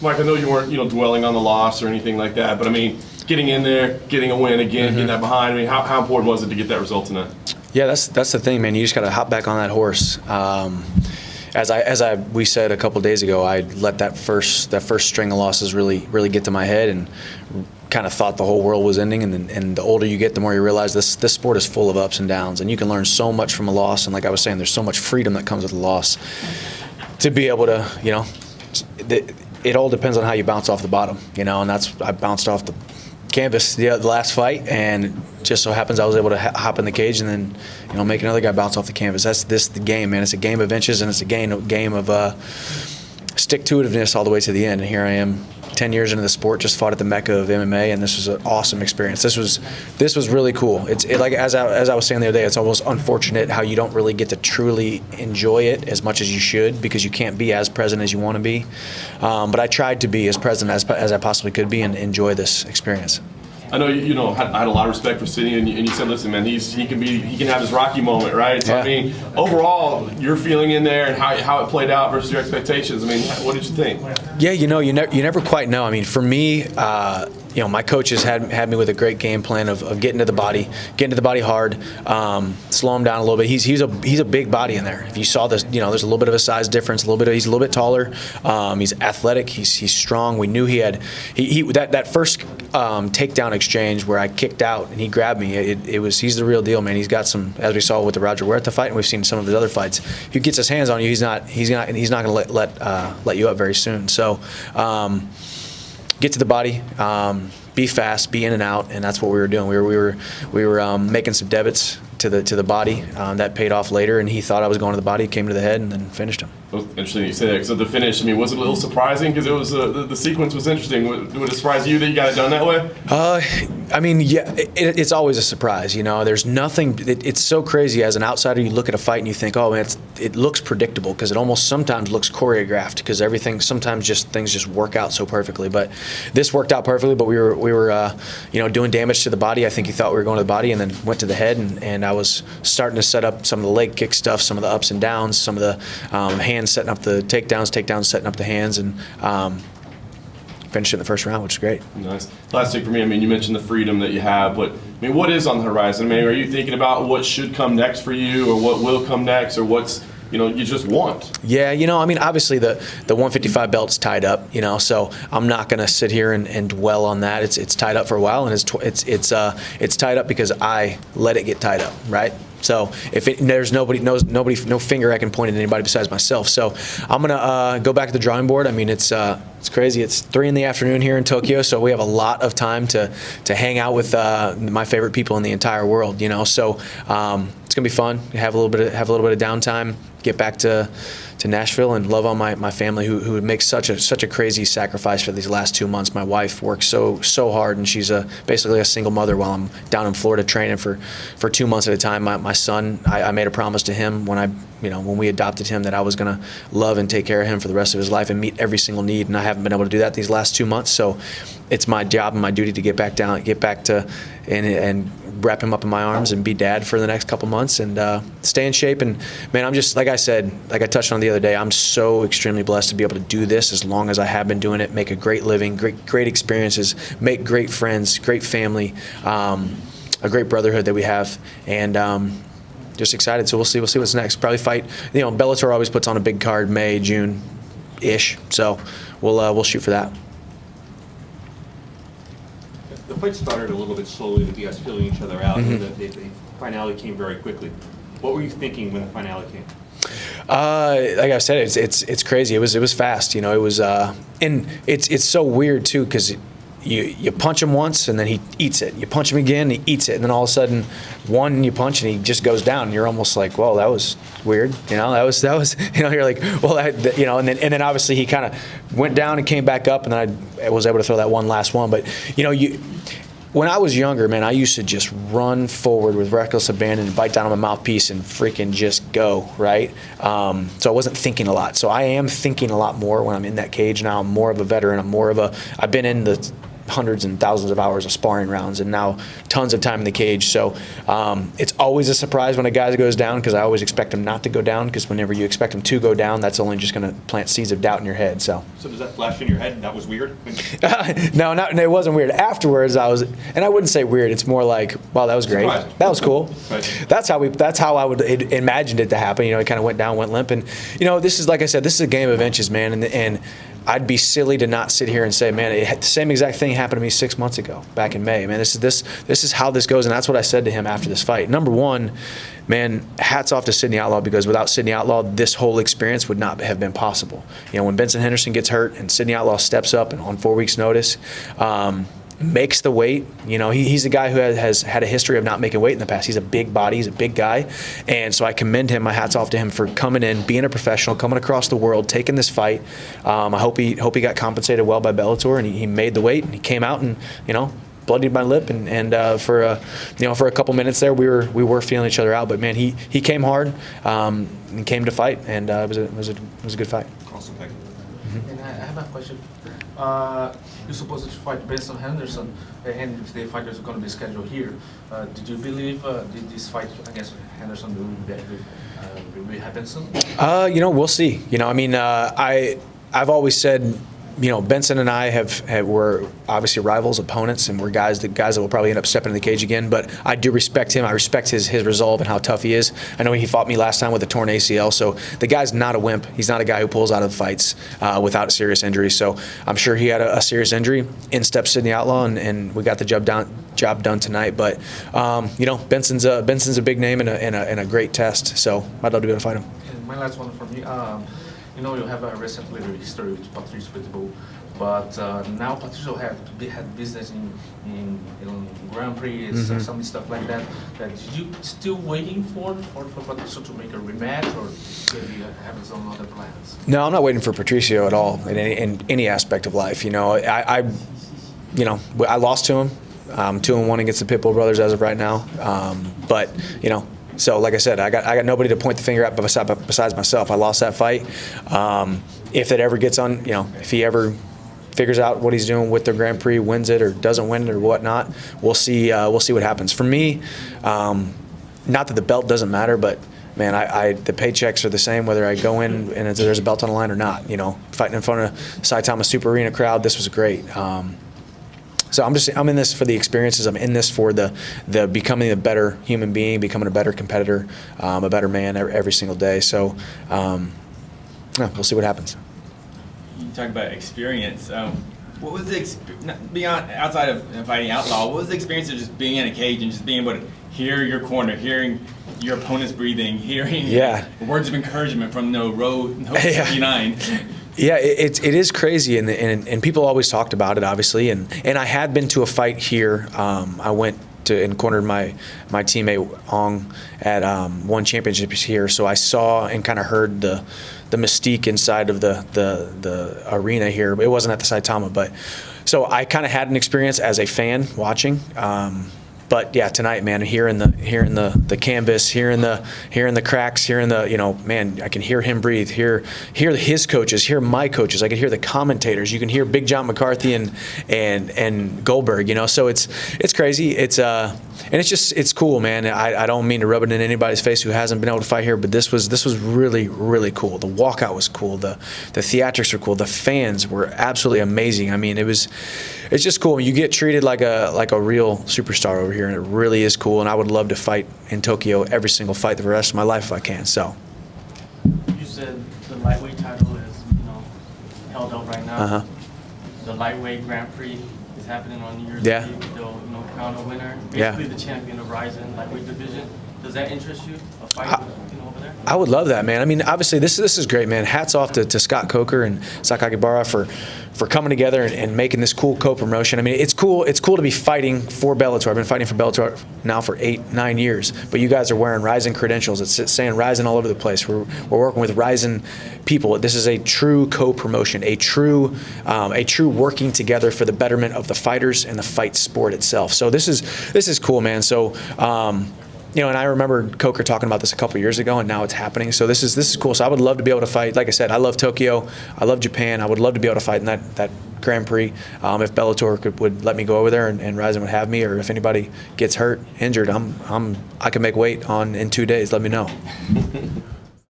Mike, I know you weren't, dwelling on the loss or anything like that, but I mean, getting in there, getting a win again, getting that behind. I mean, how important was it to get that result tonight? Yeah, that's the thing, man. You just got to hop back on that horse. We said a couple days ago, I let that first string of losses really get to my head and kind of thought the whole world was ending. And the older you get, the more you realize this sport is full of ups and downs, and you can learn so much from a loss. And like I was saying, there's so much freedom that comes with a loss. To be able to, it all depends on how you bounce off the bottom, and I bounced off the canvas the last fight, and just so happens I was able to hop in the cage and then make another guy bounce off the canvas. That's the game, man. It's a game of inches, and it's a game of stick-to-itiveness all the way to the end. And here I am 10 years into the sport, just fought at the Mecca of MMA, and this was an awesome experience. This was really cool. Like as I was saying the other day, it's almost unfortunate how you don't really get to truly enjoy it as much as you should, because you can't be as present as you want to be. But I tried to be as present as I possibly could be and enjoy this experience. I know I had a lot of respect for Sidney, and you said, listen, man, he can have his Rocky moment, right? So yeah. I mean, overall, your feeling in there and how it played out versus your expectations. I mean, what did you think? Yeah, you never quite know. I mean, for me, my coaches had me with a great game plan of getting to the body hard, slow him down a little bit. He's a big body in there. If you saw this, there's a little bit of a size difference. He's a little bit taller. He's athletic. He's strong. We knew he had that first takedown exchange where I kicked out and he grabbed me. He's the real deal, man. He's got some, as we saw with the Roger Huerta fight, and we've seen some of his other fights. If he gets his hands on you, he's not going to let you up very soon. So. Get to the body, be fast, be in and out, and that's what we were doing. We were making some debits to the body that paid off later, and he thought I was going to the body, came to the head, and then finished him. It was interesting that you say that, because the finish, I mean, was it a little surprising? Because it was the sequence was interesting. Would it surprise you that you got it done that way? I mean, yeah, it's always a surprise. There's nothing. It's so crazy as an outsider. You look at a fight and you think, oh man, it looks predictable, because it almost sometimes looks choreographed, because things just work out so perfectly. But this worked out perfectly. But we were doing damage to the body. I think he thought we were going to the body, and then went to the head, and I was starting to set up some of the leg kick stuff, some of the ups and downs, some of the hands setting up the takedowns setting up the hands, and finished in the first round, which is great. Nice. Last thing for me, I mean, you mentioned the freedom that you have, but I mean, what is on the horizon? I mean, are you thinking about what should come next for you, or what will come next, or what's you just want? Yeah, I mean, obviously the 155 belt's tied up, so I'm not going to sit here and dwell on that. It's tied up for a while, and it's tied up because I let it get tied up, right? So there's no finger I can point at anybody besides myself. So I'm gonna go back to the drawing board. I mean, it's crazy. It's 3 p.m. here in Tokyo, so we have a lot of time to hang out with my favorite people in the entire world. So it's gonna be fun. Have a little bit of downtime. Get back to Nashville and love on my family who makes such a crazy sacrifice for these last 2 months. My wife works so hard, and she's basically a single mother while I'm down in Florida training for 2 months at a time. My son, I made a promise to him when we adopted him that I was going to love and take care of him for the rest of his life and meet every single need, and I haven't been able to do that these last 2 months. So it's my job and my duty to get back to and wrap him up in my arms and be dad for the next couple months and stay in shape. And man, I'm just, like I touched on the other day, I'm so extremely blessed to be able to do this as long as I have been doing it, make a great living, great experiences, make great friends, great family, a great brotherhood that we have, and just excited. So we'll see what's next. Probably fight, Bellator always puts on a big card May, June-ish, so we'll shoot for that. The fight started a little bit slowly with you guys feeling each other out, and the finale came very quickly. What were you thinking when the finale came? Like I said, it's crazy. It was fast. It was, and it's so weird too, because you punch him once and then he eats it. You punch him again, he eats it, and then all of a sudden, one you punch and he just goes down. And you're almost like, well, that was weird. That was. You're like, well, and then obviously he kind of went down and came back up, and then I was able to throw that one last one. But when I was younger, man, I used to just run forward with reckless abandon and bite down on my mouthpiece and freaking just go, right? So I wasn't thinking a lot. So I am thinking a lot more when I'm in that cage now. I'm more of a veteran. I've been in the hundreds and thousands of hours of sparring rounds and now tons of time in the cage. So it's always a surprise when a guy goes down, because I always expect him not to go down, because whenever you expect him to go down, that's only just going to plant seeds of doubt in your head. So does that flash in your head? That was weird? No, it wasn't weird. Afterwards, and I wouldn't say weird. It's more like, wow, that was great. Surprised. That was cool. Right. That's how I would imagined it to happen. You know, it kind of went down, went limp, and you know, this is, like I said, this is a game of inches, man, and I'd be silly to not sit here and say, man, the same exact thing happened to me 6 months ago, back in May. Man, this is how this goes, and that's what I said to him after this fight. Number one, man, hats off to Sidney Outlaw, because without Sidney Outlaw, this whole experience would not have been possible. You know, when Benson Henderson gets hurt and Sidney Outlaw steps up and on 4 weeks' notice, makes the weight. You know, he's a guy who has had a history of not making weight in the past. He's a big body. He's a big guy. And so I commend him. My hat's off to him for coming in, being a professional, coming across the world, taking this fight. I hope he got compensated well by Bellator, and he made the weight, and he came out and, you know, bloodied my lip, and for a couple minutes there we were feeling each other out. But man, he came hard and came to fight, and it was a good fight. Awesome, thank you. And I have a question. You're supposed to fight Benson Henderson, and if the fight is going to be scheduled here, did you believe this fight against Henderson will happen soon? You know, we'll see. You know, I mean, I've always said, you know, Benson and I were obviously rivals, opponents, and we're guys that will probably end up stepping in the cage again. But I do respect him. I respect his resolve and how tough he is. I know he fought me last time with a torn ACL, so the guy's not a wimp. He's not a guy who pulls out of the fights without a serious injury. So I'm sure he had a serious injury. In steps Sidney Outlaw, and we got the job done tonight. But you know, Benson's a big name and a great test. So I'd love to be able to fight him. And my last one from me. You know, you have a recent little history with Patricio Pitbull, but now Patricio had business in Grand Prix, some stuff like that. Did you still waiting for Patricio to make a rematch, or do you have some other plans? No, I'm not waiting for Patricio at all in any aspect of life. You know, I lost to him. 2-1 against the Pitbull brothers as of right now. But you know. So, like I said, I got nobody to point the finger at besides myself. I lost that fight. If it ever gets on, you know, if he ever figures out what he's doing with the Grand Prix, wins it or doesn't win it or whatnot, we'll see. We'll see what happens. For me, not that the belt doesn't matter, but man, the paychecks are the same whether I go in and there's a belt on the line or not. You know, fighting in front of Saitama Super Arena crowd, this was great. So I'm in this for the experiences. I'm in this for the becoming a better human being, becoming a better competitor, a better man every single day. So we'll see what happens. You talk about experience. What was the beyond outside of fighting Outlaw? What was the experience of just being in a cage and just being able to hear your corner, hearing your opponent's breathing, hearing words of encouragement from row 59? Yeah, it is crazy, and people always talked about it, obviously, and I had been to a fight here. I went to and cornered my teammate Ong at one championships here, so I saw and kind of heard the mystique inside of the arena here. It wasn't at the Saitama, but so I kind of had an experience as a fan watching. But yeah, tonight, man, hearing the canvas, hearing the cracks, hearing the, man, I can hear him breathe, hear his coaches, hear my coaches, I can hear the commentators. You can hear Big John McCarthy and Goldberg, so it's crazy. And it's cool, man. I don't mean to rub it in anybody's face who hasn't been able to fight here, but this was really, really cool. The walkout was cool. The theatrics were cool. The fans were absolutely amazing. I mean, it's just cool. You get treated like a real superstar over here, and it really is cool. And I would love to fight in Tokyo every single fight the rest of my life if I can. So. You said the lightweight title is held up right now. The lightweight Grand Prix is happening on New Year's Eve. They'll crown a winner. Basically the champion of Ryzen lightweight division. Does that interest you? A fight over there? I would love that, man. I mean, obviously this is great, man. Hats off to Scott Coker and Sakakibara for coming together and making this cool co-promotion. I mean, it's cool to be fighting for Bellator. I've been fighting for Bellator now for 8-9 years, but you guys are wearing Ryzen credentials. It's saying Ryzen all over the place. We're working with Ryzen people. This is a true co-promotion, a true working together for the betterment of the fighters and the fight sport itself. So this is cool, man. So you know, and I remember Coker talking about this a couple years ago, and now it's happening. So this is cool. So I would love to be able to fight. Like I said, I love Tokyo. I love Japan. I would love to be able to fight in that Grand Prix. If Bellator would let me go over there and Ryzen would have me, or if anybody gets hurt, injured, I can make weight in 2 days. Let me know.